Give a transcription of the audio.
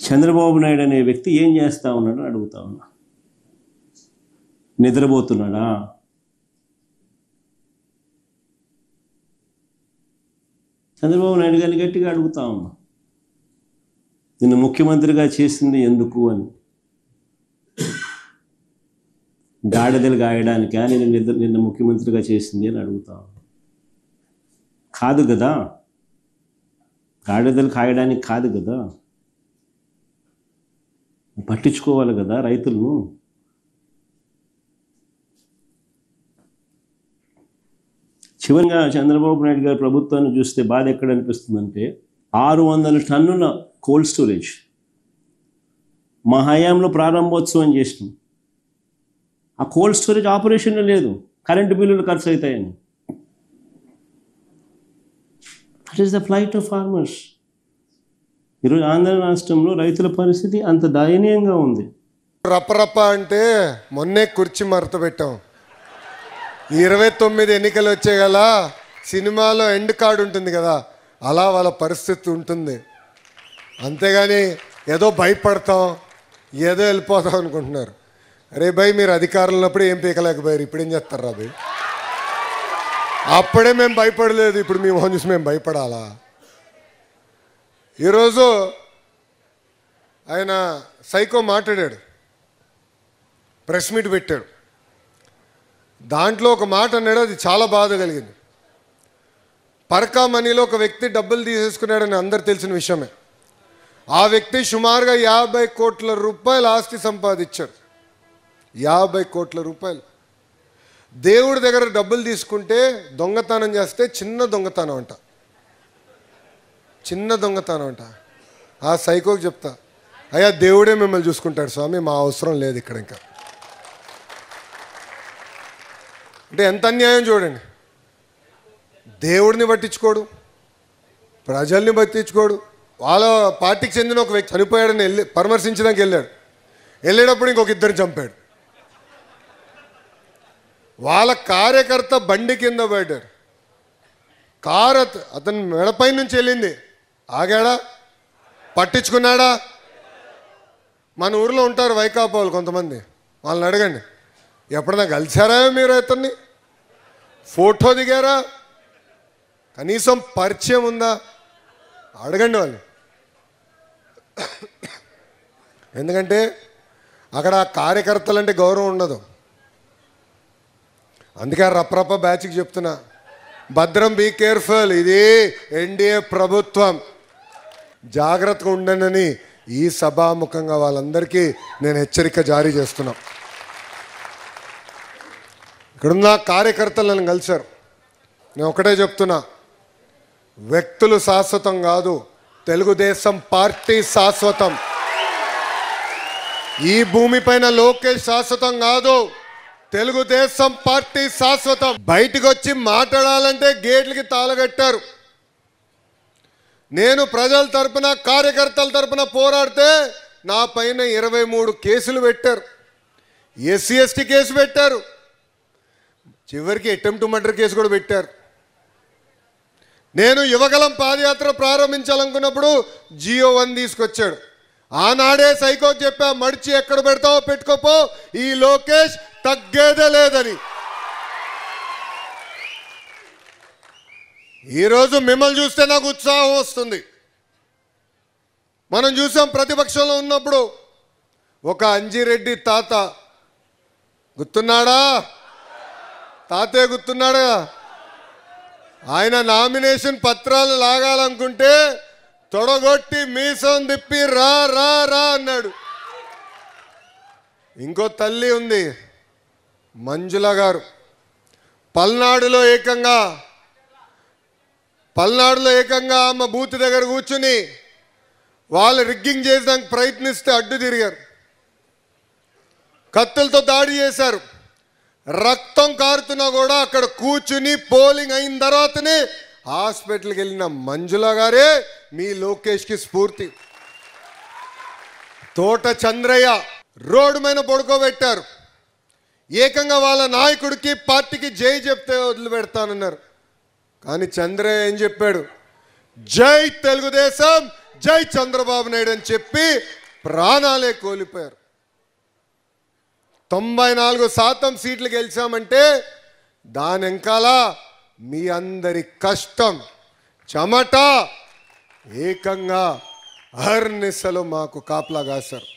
చంద్రబాబు నాయుడు అనే వ్యక్తి ఏం చేస్తా ఉన్నాడు అడుగుతా ఉన్నా. నిద్రపోతున్నాడా? చంద్రబాబు నాయుడు గారిని గట్టిగా అడుగుతా ఉన్నా, నిన్ను ముఖ్యమంత్రిగా చేసింది ఎందుకు అని. గాడిదలు గాయడానికా నిన్న ముఖ్యమంత్రిగా చేసింది అని అడుగుతా ఉన్నా. కాదు కదా, గాడిదలు కాయడానికి కాదు కదా, పట్టించుకోవాలి కదా రైతులను. చివరిగా చంద్రబాబు నాయుడు గారి ప్రభుత్వాన్ని చూస్తే బాధ ఎక్కడ అనిపిస్తుందంటే 600 టన్నుల కోల్డ్ స్టోరేజ్ మా హయాంలో ప్రారంభోత్సవం చేసినాం. ఆ కోల్డ్ స్టోరేజ్ ఆపరేషన్లో లేదు, కరెంటు బిల్లులు ఖర్చు అవుతాయని. That is the flight of farmers. ఈరోజు ఆంధ్ర రాష్ట్రంలో రైతుల పరిస్థితి అంత దయనీయంగా ఉంది. రప్పరప్ప అంటే మొన్నే కుర్చీ మరత పెట్టాం. 29 ఎన్నికలు వచ్చే గల సినిమాలో ఎండ్ కార్డు ఉంటుంది కదా, అలా వాళ్ళ పరిస్థితి ఉంటుంది. అంతేగాని ఏదో భయపడతాం, ఏదో వెళ్ళిపోతాం అనుకుంటున్నారు. అరే భయ్, మీరు అధికారంలో ఉన్నప్పుడు ఏం పీకలేకపోయారు, ఇప్పుడు ఏం చేస్తారా భయ్? అప్పుడే మేము భయపడలేదు, ఇప్పుడు మీ మొహం చూసి మేము భయపడాలా? ఈరోజు ఆయన సైకో మాట్లాడాడు, ప్రెస్ మీట్ పెట్టాడు. దాంట్లో ఒక మాట అన్నాడు, అది చాలా బాధ కలిగింది. పర్కా మనీలో ఒక వ్యక్తి డబ్బులు తీసేసుకున్నాడని అందరు తెలిసిన విషయమే. ఆ వ్యక్తి సుమారుగా 50 కోట్ల రూపాయల ఆస్తి సంపాదించాడు. 50 కోట్ల రూపాయలు. దేవుడి దగ్గర డబ్బులు తీసుకుంటే దొంగతనం చేస్తే చిన్న దొంగతనం అంట, చిన్న దొంగతనం అంట. ఆ సైకోకి చెప్తా, అయ్యా దేవుడే మిమ్మల్ని చూసుకుంటాడు స్వామి, మా అవసరం లేదు ఇక్కడ ఇంకా. అంటే ఎంత అన్యాయం చూడండి. దేవుడిని పట్టించుకోడు, ప్రజల్ని పట్టించుకోడు. వాళ్ళ పార్టీకి చెందిన ఒక వ్యక్తి చనిపోయాడని పరామర్శించడానికి వెళ్ళేటప్పుడు ఇంకొక ఇద్దరిని చంపాడు. వాళ్ళ కార్యకర్త బండి కింద పడ్డాడు, కారు అతని మెడపై నుంచి వెళ్ళింది. ఆగాడా? పట్టించుకున్నాడా? మన ఊర్లో ఉంటారు వైకాపా వాళ్ళు కొంతమంది, వాళ్ళని అడగండి, ఎప్పుడన్నా కలిసారా మీరు అతన్ని? ఫోటో దిగారా? కనీసం పరిచయం ఉందా? అడగండి వాళ్ళు. ఎందుకంటే అక్కడ కార్యకర్తలంటే గౌరవం ఉండదు. అందుకే రప్రప్ప బ్యాచ్కి చెప్తున్నా, భద్రం, బీ కేర్ఫుల్, ఇది ఎన్డీఏ ప్రభుత్వం, జాగ్రత్తగా ఉండండి ఈ సభాముఖంగా వాళ్ళందరికీ నేను హెచ్చరిక జారీ చేస్తున్నా. ఇక్కడున్న కార్యకర్తలు నన్ను కలిశారు. నేను ఒకటే చెప్తున్నా, వ్యక్తులు శాశ్వతం కాదు, తెలుగుదేశం పార్టీ శాశ్వతం. ఈ భూమిపైన లోకేష్ శాశ్వతం కాదు, తెలుగుదేశం పార్టీ శాశ్వతం. బయటకు వచ్చి మాట్లాడాలంటే గేట్లకి తాళగట్టారు. నేను ప్రజల తరపున, కార్యకర్తల తరపున పోరాడితే నా పైన 23 కేసులు పెట్టారు, ఎస్సీ ఎస్టీ కేసు పెట్టారు, చివరికి అటెంప్ట్ మర్డర్ కేసు కూడా పెట్టారు. నేను యువగలం పాదయాత్ర ప్రారంభించాలనుకున్నప్పుడు జియో 1 తీసుకొచ్చాడు. ఆనాడే సైకోకి చెప్పా, మడిచి ఎక్కడ పెడతావో పెట్టుకోపో, ఈ లోకేష్ తగ్గేదే లేదని. ఈరోజు మిమ్మల్ని చూస్తే నాకు ఉత్సాహం వస్తుంది. మనం చూసాం ప్రతిపక్షంలో ఉన్నప్పుడు ఒక అంజిరెడ్డి తాత, గుర్తున్నాడా? తాతే గుర్తున్నాడా? ఆయన నామినేషన్ పత్రాలు లాగాలనుకుంటే తొడగొట్టి మీసం తిప్పి రా రా రా అన్నాడు. ఇంకో తల్లి ఉంది, మంజుల గారు. పల్నాడులో ఏకంగా ఆమె బూత్ దగ్గర కూర్చుని వాళ్ళు రిగ్గింగ్ చేయడానికి ప్రయత్నిస్తే అడ్డు తిరిగారు, కత్తులతో దాడి చేశారు, రక్తం కారుతున్నా కూడా అక్కడ కూర్చుని పోలింగ్ అయిన తర్వాతనే హాస్పిటల్కి వెళ్ళిన మంజుల గారే మీ లోకేష్కి స్ఫూర్తి. తోట చంద్రయ్య రోడ్డు మీద పడుకోబెట్టారు, ఏకంగా వాళ్ళ నాయకుడికి పార్టీకి జై చెప్తే వదిలిపెడతానన్నారు. కానీ చంద్రయ్య ఏం చెప్పాడు? జై తెలుగుదేశం, జై చంద్రబాబు నాయుడు అని చెప్పి ప్రాణాలే కోల్పోయారు. 94% సీట్లు గెలిచామంటే దాని వెనకాల మీ అందరి కష్టం, చెమట ఏకంగా అహర్నిశలు మాకు కాపలా కాశారు.